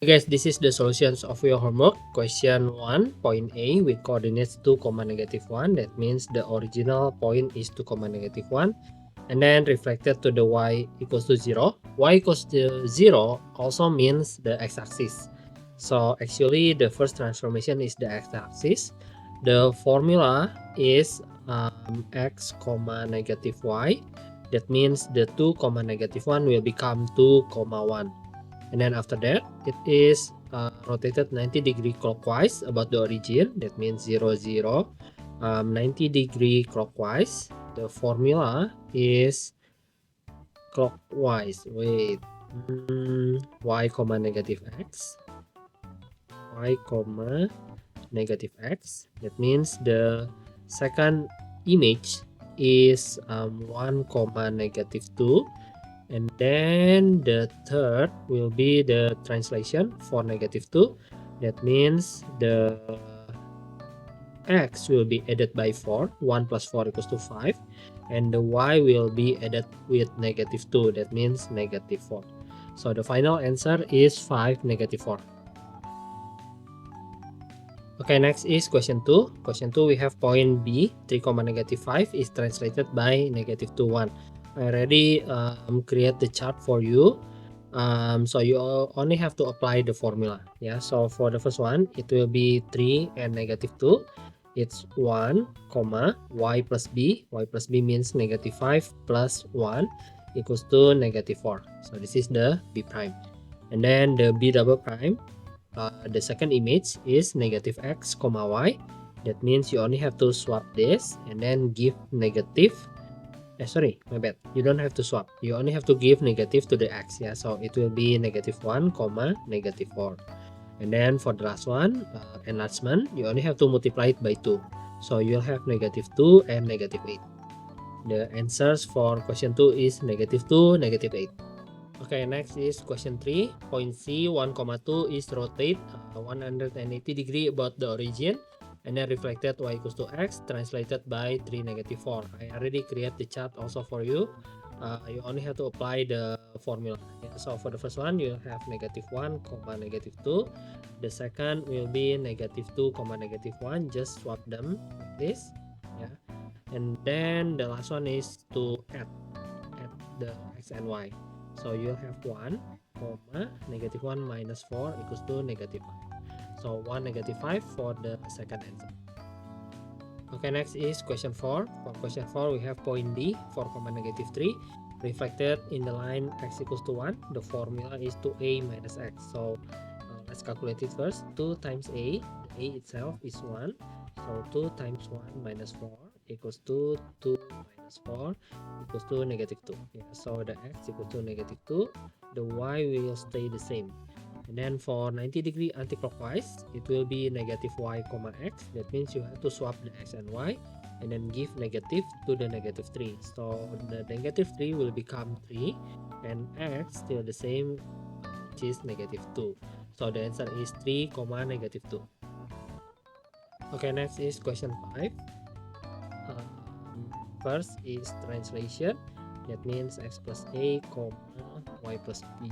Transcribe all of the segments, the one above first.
Guys, this is the solutions of your homework. Question 1, point A with coordinates 2, negative 1. That means the original point is 2, negative 1. And then reflected to the y equals to 0. Y equals to 0 also means the x-axis. So actually the first transformation is the x-axis. The formula is x, negative y. That means the 2, negative 1 will become 2, 1. And then after that it is rotated 90-degree clockwise about the origin. That means 0 0 90-degree clockwise. The formula is clockwise. Wait, y comma negative x, y comma negative x. That means the second image is 1 comma negative 2. And then the third will be the translation for negative 2. That means the x will be added by 4. 1 plus 4 equals to 5. And the y will be added with negative 2. That means negative 4. So the final answer is 5, negative 4. Okay, next is question 2. Question 2, we have point B, 3, negative 5 is translated by negative 2, 1. I already create the chart for you. So you only have to apply the formula. Yeah, so for the first one, it will be 3 and negative 2. It's 1, comma, y plus b. Y plus b means negative 5 plus 1 equals to negative 4. So this is the b prime. And then the b double prime, the second image is negative x, comma y. That means you only have to swap this and then give negative. Sorry, my bad. You don't have to swap. You only have to give negative to the x. Yeah, so it will be negative 1, comma, negative 4. And then for the last one, enlargement, you only have to multiply it by 2. So you'll have negative 2 and negative 8. The answers for question 2 is negative 2, negative 8. Okay, next is question 3. Point C 1, 2 is rotate 180 degree about the origin, and then reflected y equals to x, translated by 3, negative 4. I already create the chart also for you. You only have to apply the formula. Yeah, so for the first one, you have negative 1, negative 2. The second will be negative 2, negative 1. Just swap them like this. Yeah. And then the last one is to add the x and y. So you'll have 1, comma, negative 1 minus 4 equals to negative 5. So 1, negative 5 for the second answer. Okay, next is question 4. For question 4, we have point D, 4, negative 3. Reflected in the line x equals to 1. The formula is 2a minus x. So let's calculate it first. 2 times a, the a itself is 1. So 2 times 1 minus 4 equals to 2 minus 4 equals to negative 2. Yeah, so the x equal to negative 2. The y will stay the same. And then for 90-degree anti-clockwise, it will be negative y comma x. That means you have to swap the x and y and then give negative to the negative 3. So the negative 3 will become 3 and x still the same, which is negative 2. So the answer is 3, negative 2. Okay, next is question 5. First is translation. That means x plus a, y plus b.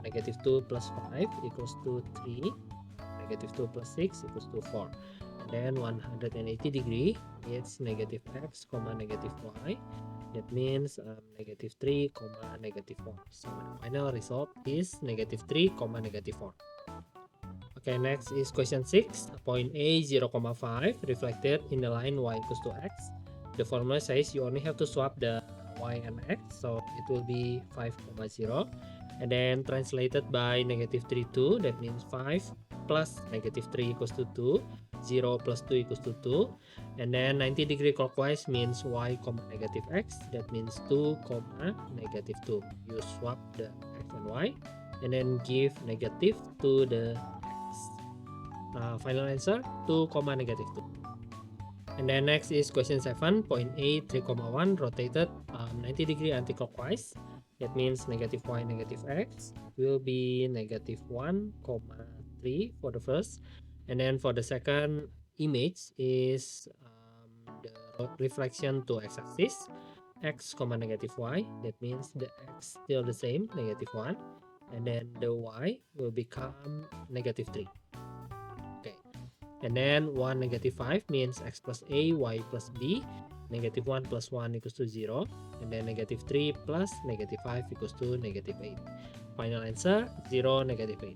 Negative 2 plus 5 equals to 3. Negative 2 plus 6 equals to 4. And then 180 degree, it's negative x, negative y. That means negative 3, negative 4. So the final result is negative 3, negative 4. Okay, next is question 6. Point A 0, 5 reflected in the line y equals to x. The formula says you only have to swap the y and x, so it will be 5, 0. And then translated by negative 3, 2. That means 5 plus negative 3 equals to 2. 0 plus 2 equals to 2. And then 90-degree clockwise means y, negative x. That means 2, negative 2. You swap the x and y and then give negative to the final answer 2, negative 2. And then next is question 7. Point A 3, 1 rotated 90 degree anti-clockwise. That means negative y, negative x will be negative 1, 3 for the first. And then for the second image is the reflection to x-axis, x, negative y. That means the x still the same, negative 1. and then the y will become negative 3. Okay, and then 1 negative 5 means x plus a, y plus b. Negative 1 plus 1 equals to 0, and then negative 3 plus negative 5 equals to negative 8. Final answer 0, negative 8.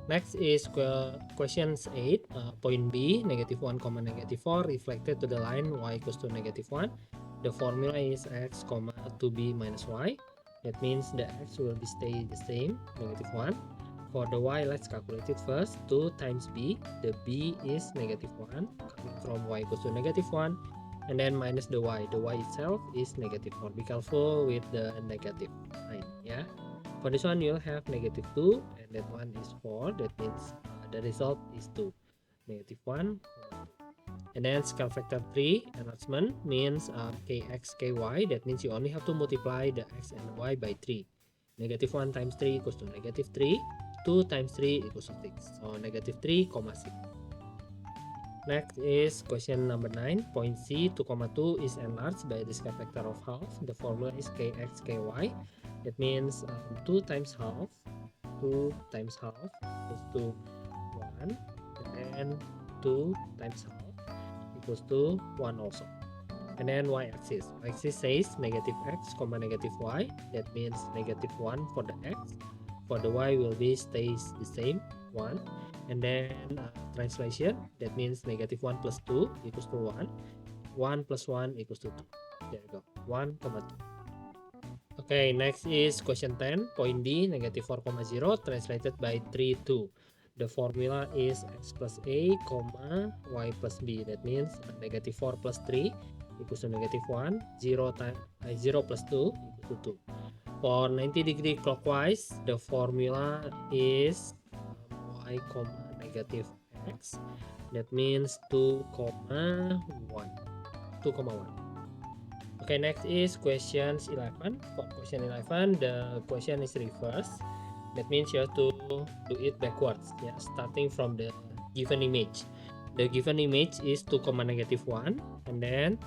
Next is questions 8. Point B, negative 1 comma negative 4 reflected to the line y equals to negative 1. The formula is x comma 2b minus y. That means the x will be stay the same, negative 1. For the y, let's calculate it first. 2 times b, the b is negative 1 coming from y equals to negative 1, and then minus the y itself is negative 4. Be careful with the negative sign, yeah. For this one you'll have negative 2, and that one is 4. That means the result is 2, negative 1, and then scale factor 3 enlargement means kx ky. That means you only have to multiply the x and the y by 3. Negative 1 times 3 equals to negative 3. 2 times 3 equals to 6. So negative 3, 6. Next is question number 9. Point C, 2, 2 is enlarged by the scale factor of half. The formula is kx ky. That means 2 times half. 2 times half equals to 1. And then 2 times half equals to 1 also. And then y-axis. Y-axis says negative x comma negative y. That means negative 1 for the x. For the y will be stays the same, 1. And then translation, that means negative 1 plus 2 equals to 1. 1 plus 1 equals to 2. There you go, 1, 2. Okay, next is question 10. Point D, negative 4, 0, translated by 3, 2. The formula is x plus a, comma y plus b. That means negative 4 plus 3 equals to negative 1. 0 plus 2 equals to 2. For 90-degree clockwise, the formula is y comma negative x. That means 2, 1. 2,1. Okay, next is questions 11. For question 11, the question is reverse. That means you have to do it backwards, yeah, starting from the given image. The given image is 2, negative 1, and then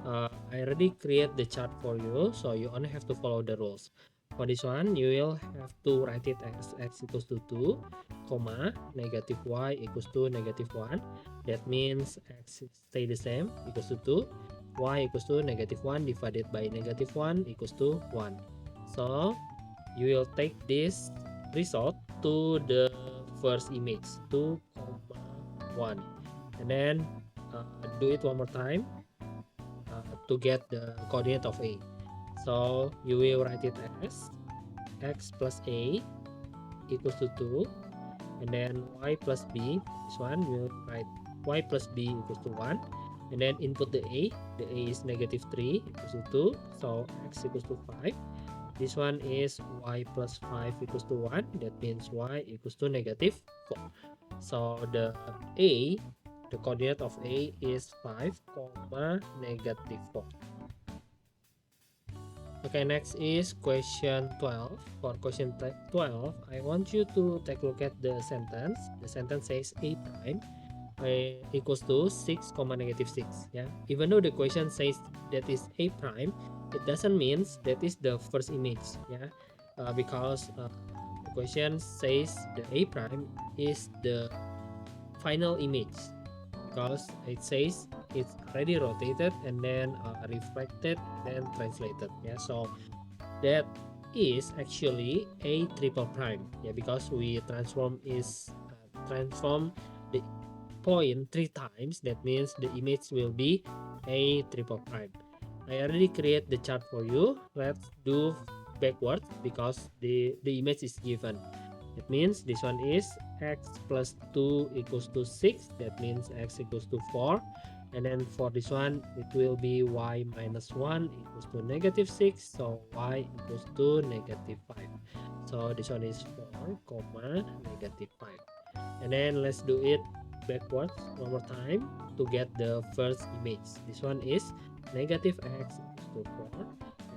I already create the chart for you, so you only have to follow the rules. For this one, you will have to write it as x equals to 2, comma, negative y equals to negative 1. That means x stay the same, equals to 2. Y equals to negative 1 divided by negative 1 equals to 1. So, you will take this result to the first image, 2, 1. And then do it one more time to get the coordinate of A. So you will write it as x plus a equals to 2, and then y plus b. This one you will write y plus b equals to 1, and then input the a. The a is negative 3 equals to 2, so x equals to 5. This one is y plus 5 equals to 1. That means y equals to negative 4. So the coordinate of a is 5, negative 4. Okay, next is question 12. For question 12, I want you to take a look at the sentence. The sentence says a prime equals to 6, negative 6. Yeah, even though the question says that is a prime, it doesn't mean that is the first image. Yeah, because the question says the a prime is the final image, because it says it's already rotated and then reflected and then translated. Yeah, so that is actually a triple prime. Yeah, because we transform the point 3 times. That means the image will be a triple prime. I already create the chart for you. Let's do backwards because the image is given. It means this one is x plus 2 equals to 6. That means x equals to 4. And then for this one, it will be y minus 1 equals to negative 6. So y equals to negative 5. So this one is 4, negative 5. And then let's do it backwards one more time to get the first image. This one is negative x equals to 4.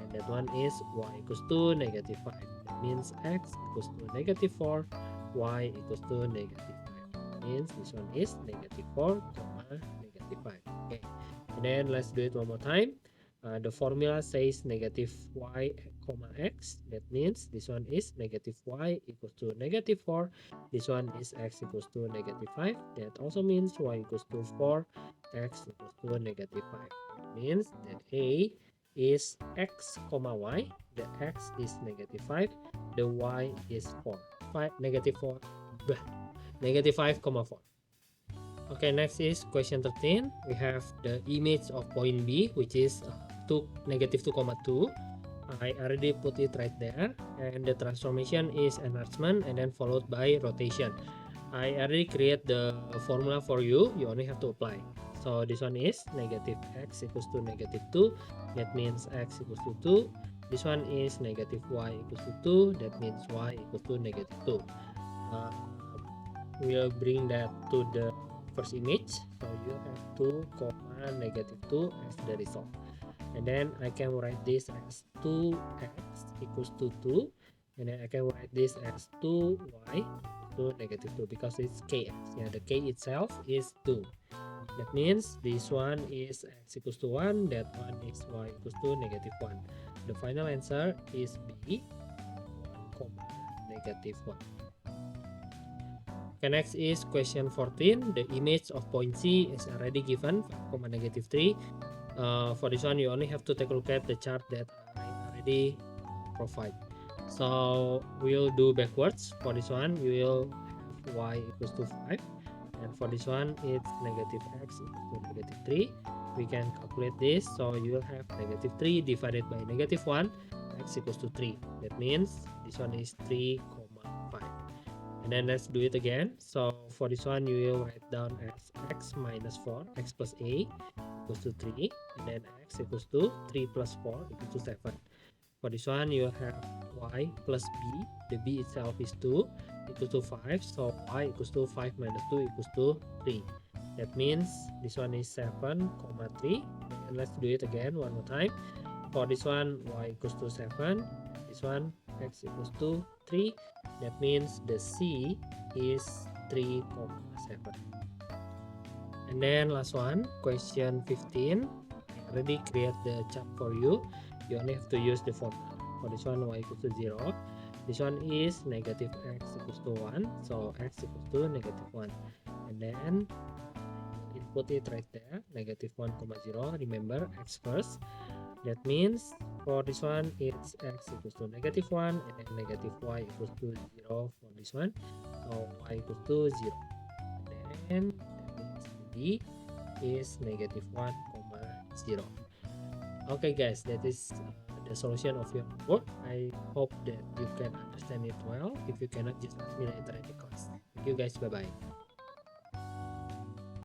And that one is y equals to negative 5. Means x equals to negative 4, y equals to negative 5. Means this one is negative 4, negative 5. Okay, and then let's do it one more time. The formula says negative y comma x, that means this one is negative y equals to negative 4. This one is x equals to negative 5. That also means y equals to 4, x equals to negative 5. Means that A is x comma y, the x is negative 5, the y is 4. Negative 4, negative 5 comma 4. Okay, next is question 13. We have the image of point B, which is negative 2 comma 2. I already put it right there, and the transformation is enlargement and then followed by rotation. I already create the formula for you. You only have to apply. So this one is negative x equals to negative 2. That means x equals to 2. This one is negative y equals to 2. That means y equals to negative 2. We'll bring that to the first image. So you have 2 comma negative 2 as the result. And then I can write this as 2x equals to 2. And then I can write this as 2y to negative 2 because it's kx. Yeah, the k itself is 2. That means this one is x equals to 1. That one is y equals to negative 1. The final answer is B, 1, negative 1. Okay, next is question 14. The image of point C is already given, 5, negative 3. For this one, you only have to take a look at the chart that I already provide. So we'll do backwards. For this one, you will have y equals to 5. And for this one, it's negative x equals to negative 3. We can calculate this. So you will have negative 3 divided by negative 1, x equals to 3. That means this one is 3, 5. And then let's do it again. So for this one, you will write down as x minus 4, x plus a equals to 3, and then x equals to 3 plus 4 equals to 7. For this one, you have y plus b. The b itself is 2 equals to 5. So y equals to 5 minus 2 equals to 3. That means this one is 7, 3. And let's do it again one more time. For this one, y equals to 7. This one, x equals to 3. That means the c is 3, 7. And then last one, question 15. I already create the chart for you. You only have to use the formula. For this one, y equals to 0. This one is negative x equals to 1. So x equals to negative 1. And then input it right there, negative 1, 0. Remember x first. That means for this one, it's x equals to negative 1 and then negative y equals to 0 for this one. So y equals to 0. And then B is negative 1, 0. Okay guys, that is the solution of your homework. I hope that you can understand it well. If you cannot, just ask me later in the class. Thank you guys, bye bye.